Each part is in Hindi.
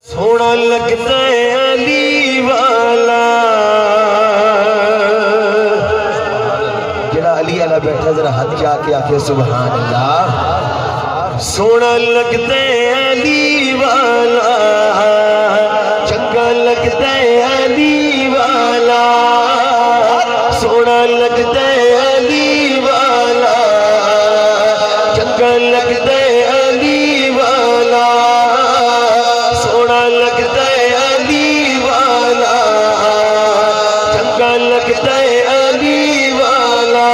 सोना लगता है अली वाला, जरा अली वाला बैठा जरा हाथ क्या के आके सुभान अल्लाह। सोना लगता है अली वाला, चंगा लगता है अली वाला, सोना लगता है अली वाला, चंगा लगता है अली वाला, सोना लगता है अली वाला, चंगा लगता है अली वाला,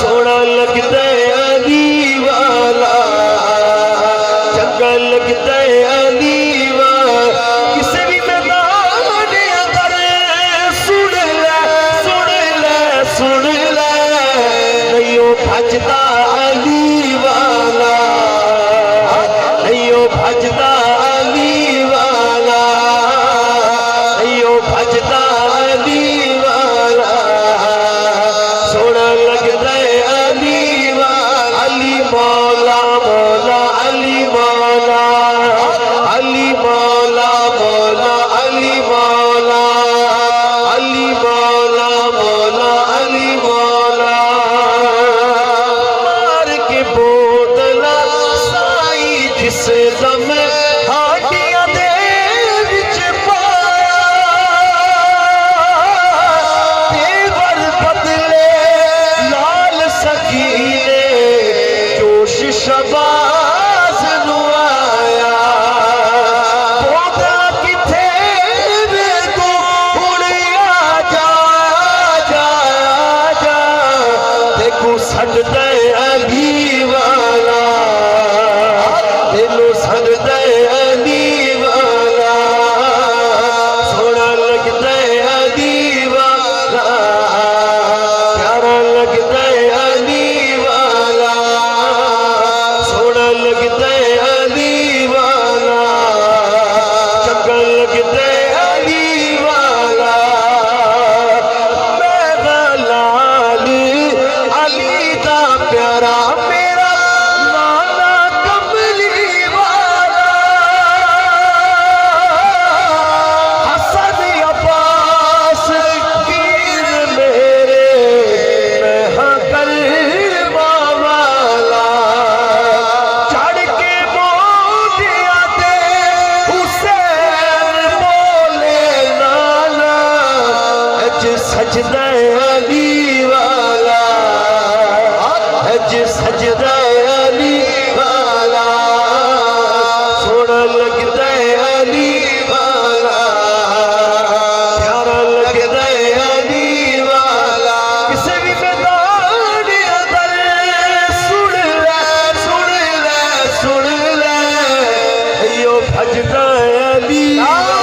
सोना लगता है अली वाला, चंगा लगता है अली वाला। किसी भी मैदान अगर सुन ले सुन ले सुन ले, नहीं हो भजता अली वाला, नहीं हो भजता अली वाला, नहीं हो भजता अली वाला, सोना लगता है अली वाला। अली मौला मौला अली मौला, अली मौला मौला अली मौला, अली मौला मौला अली मौला। मार के बोतला साई जिस दम हाटिया दे विच पाया, तेवर बदले लाल सकीने जोश शबाज नु आया। बोतला किथे वे तू हुण आ जा जा जा, देखो सजदा अली वाला, तेनू सजदा अली वाला, सोना लगता है अली वाला, प्यारा लगता है अली वाला, सोना लगता है अली वाला, चंगा लगता है अली वाला। मैं लाल अली दा प्यारा मेरा नाना कमली वाला, हसन अब्बास पीर मेरे मैं हाँ कलमा वाला, चढ़ के मोदिया दे हुसैन बोले नाना, अज सजदा अली वाला, अज सजदा अली वाला, सोना लगता है अली वाला, प्यारा लगता है अली वाला। किसी भी मैदान अगर सुन ले सुन ले सुन ले, यो भजता है अली वाला।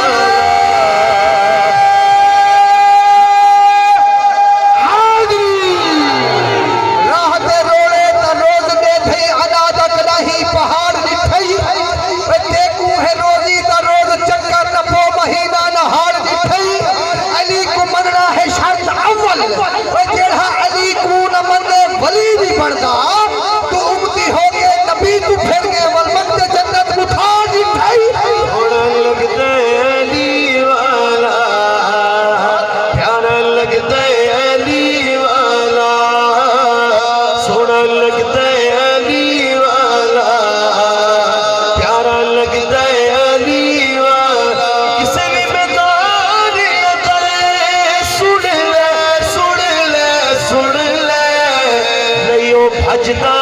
भजता